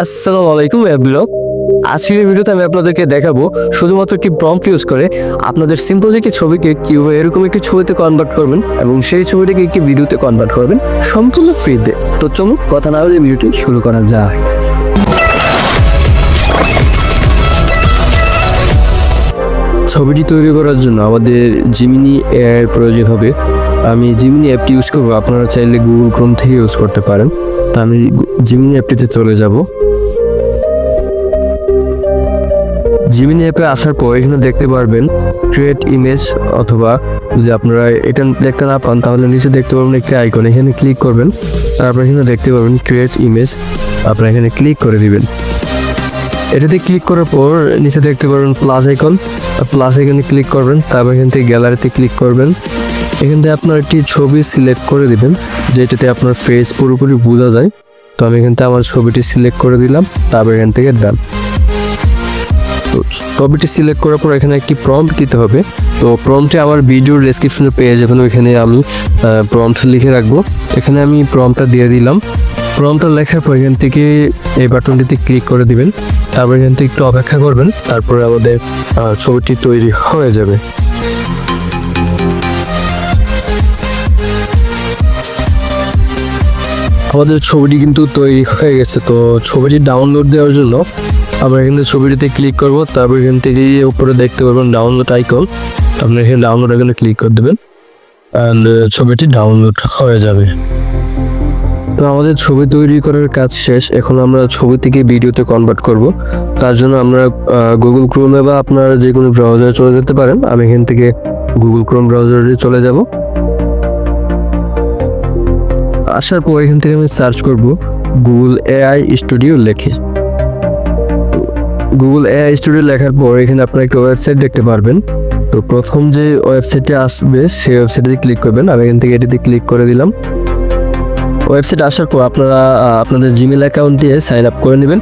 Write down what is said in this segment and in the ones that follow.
আসসালামু আলাইকুম এভরিওয়ান। আজকের ভিডিওতে আমি আপনাদেরকে দেখাবো শুধুমাত্র একটি প্রম্পট ইউজ করে আপনাদের সিম্পল একটি ছবিকে কিভাবে এরকম একটি ছবিতে কনভার্ট করবেন এবং সেই ছবিটাকে একটি ভিডিওতে কনভার্ট করবেন সম্পূর্ণ ফ্রিতে। তো চলুন কথা না বলে ভিডিওটি শুরু করা যাক। ছবিটি তৈরি করার জন্য আমাদের জিমিনি এর প্রয়োজন হবে। আমি জিমিনি অ্যাপটি ইউজ করবো, আপনারা চাইলে গুগল ক্রোম থেকে ইউজ করতে পারেন। তো আমি জিমিনি অ্যাপটিতে চলে যাব। জিমিনি অ্যাপে আসার পর এখানে দেখতে পারবেন ক্রিয়েট ইমেজ, অথবা যদি আপনারা এটা দেখতে না পান তাহলে নিচে দেখতে পারবেন একটি আইকন, এখানে ক্লিক করবেন। তারপর এখানে দেখতে পারবেন ক্রিয়েট ইমেজ, আপনারা এখানে ক্লিক করে দিবেন। এটাতে ক্লিক করার পর নিচে দেখতে পারবেন প্লাস আইকন, প্লাস আইকনে ক্লিক করবেন। তারপর এখান থেকে গ্যালারিতে ক্লিক করবেন। এখান থেকে আপনার একটি ছবি সিলেক্ট করে দিবেন যেটাতে আপনার ফেস পুরোপুরি বোঝা যায়। তো আমি এখান থেকে আমার ছবিটি সিলেক্ট করে দিলাম, তারপর এখান থেকে ডান। তো ছবিটি সিলেক্ট করার পর এখানে একটি প্রম্পট দিতে হবে। তো প্রম্পটে আমার ভিডিওর ডেসক্রিপশনে পেয়ে যাবেন, ওইখানে আমি প্রম্পট লিখে রাখবো। এখানে আমি প্রম্পটটা দিয়ে দিলাম। প্রম্পটটা লেখার পর এখান থেকে এই বাটনটিতে ক্লিক করে দিবেন। তারপর এখান থেকে একটু অপেক্ষা করবেন, তারপরে আমাদের ছবিটি তৈরি হয়ে যাবে। আমাদের ছবিটি কিন্তু তৈরি হয়ে গেছে। তো ছবিটি ডাউনলোড দেওয়ার জন্য আমরা এখানে ছবিটিতে ক্লিক করব। তারপর এখান থেকে উপরে দেখতে পারবেন ডাউনলোড আইকন, আপনি এখানে ডাউনলোড আইকনে ক্লিক করে দেবেন অ্যান্ড ছবিটি ডাউনলোড হয়ে যাবে। তো আমাদের ছবি তৈরি করার কাজ শেষ। এখন আমরা ছবি থেকে ভিডিওতে কনভার্ট করব। তার জন্য আমরা গুগল ক্রোমে বা আপনারা যে কোনো ব্রাউজারে চলে যেতে পারেন। আমি এখান থেকে গুগল ক্রোম ব্রাউজারে চলে যাব। আসার পর এখান থেকে আমি সার্চ করব গুগল এআই স্টুডিও লেখে। গুগল এআই স্টুডিও লেখার পর এখানে আপনারা একটা ওয়েবসাইট দেখতে পারবেন। তো প্রথম যে ওয়েবসাইটে আসবে সেই ওয়েবসাইটে ক্লিক করবেন। আমি এখান থেকে এটিতে ক্লিক করে দিলাম। ওয়েবসাইট আসার পর আপনারা আপনাদের জিমেল অ্যাকাউন্ট দিয়ে সাইন আপ করে নেবেন।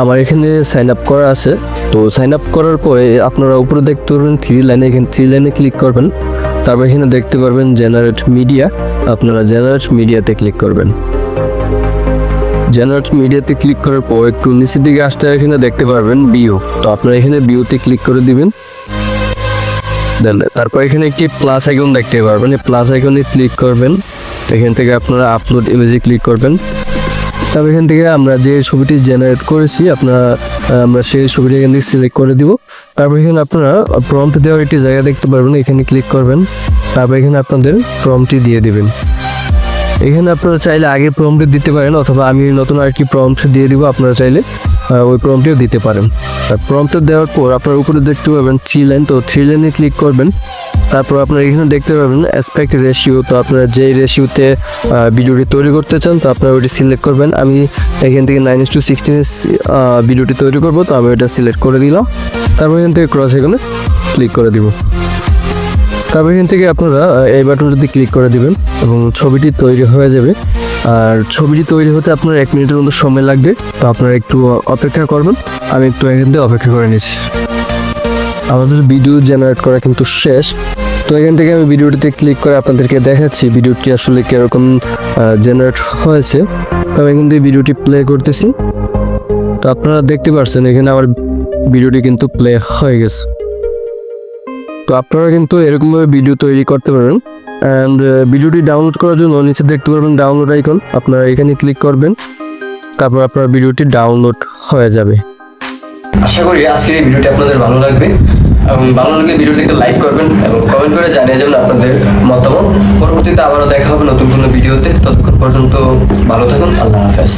আমার এখানে সাইন আপ করা আছে। তো সাইন আপ করার পরে আপনারা উপরে দেখতে পারবেন থ্রি লাইনে, এখানে থ্রি লাইনে ক্লিক করবেন। তারপর এখানে দেখতে পারবেন জেনারেট মিডিয়া, আপনারা জেনারেট মিডিয়াতে ক্লিক করবেন। জেনারেট মিডিয়াতে ক্লিক করার পর একটু নিচের দিকে আসতে এখানে দেখতে পারবেন বিও, তো আপনারা এখানে বিওতে ক্লিক করে দিবেন। দেন তারপর এখানে একটি প্লাস আইকন দেখতে পারবেন, এই প্লাস আইকনে ক্লিক করবেন। এখান থেকে আপনারা আপলোড ইমেজে ক্লিক করবেন। তারপর এখান থেকে আমরা যে ছবিটি জেনারেট করেছি আমরা সেই ছবিটি এখান থেকে সিলেক্ট করে দিব। তারপর এখানে আপনারা প্রম্পট দেওয়ার একটি জায়গা দেখতে পারবেন, এখানে ক্লিক করবেন। তারপর এখানে আপনাদের প্রম্পটটি দিয়ে দিবেন। এখানে আপনারা চাইলে আগে প্রম্পট দিতে পারেন, অথবা আমি নতুন আরেকটি প্রম্পট দিয়ে দিব, আপনারা চাইলে ওই প্রম্পটটিও দিতে পারেন। প্রম্পট দেওয়ার পর আপনার উপরে দেখতে পাবেন থ্রি লাইন, তো থ্রি লাইনে ক্লিক করবেন। তারপর আপনারা এখানে দেখতে পাবেন অ্যাসপেক্ট রেশিও, তো আপনারা যেই রেশিওতে ভিডিওটি তৈরি করতে চান তো আপনারা ওইটি সিলেক্ট করবেন। আমি এখান থেকে 9:16 ভিডিওটি তৈরি করব, তো আমি এটা সিলেক্ট করে দিলাম। তারপর এখান থেকে ক্রস আইকনে ক্লিক করে দিব। তারপর এখান থেকে আপনারা এই বাটনটাতে ক্লিক করে দিবেন এবং ছবিটি তৈরি হয়ে যাবে। আর ছবিটি তৈরি হতে আপনার 1 মিনিটের মতো সময় লাগবে, তো আপনারা একটু অপেক্ষা করবেন। আমি একটু এখান থেকে অপেক্ষা করে নিচ্ছি। আমাদের ভিডিও জেনারেট করা কিন্তু শেষ। তো এখান থেকে আমি ভিডিওটিতে ক্লিক করে আপনাদেরকে দেখাচ্ছি ভিডিওটি আসলে কীরকম জেনারেট হয়েছে। তো আমি এখান থেকে ভিডিওটি প্লে করতেছি। তো আপনারা দেখতে পাচ্ছেন এখানে আমার ভিডিওটি কিন্তু প্লে হয়ে গেছে। তো আপনারা কিন্তু এরকমভাবে ভিডিও তৈরি করতে পারেন। অ্যান্ড ভিডিওটি ডাউনলোড করার জন্য নিচে দেখতে পারবেন ডাউনলোড আইকন, আপনারা এখানে ক্লিক করবেন। তারপর আপনার ভিডিওটি ডাউনলোড হয়ে যাবে। আশা করি আজকের এই ভিডিওটি আপনাদের ভালো লাগবে, এবং ভালো লাগলে ভিডিওটি একটা লাইক করবেন এবং কমেন্ট করে জানিয়ে যাবেন আপনাদের মতামত। পরবর্তীতে আবারও দেখা হবে নতুন কোনো ভিডিওতে। ততক্ষণ পর্যন্ত ভালো থাকুন। আল্লাহ হাফেজ।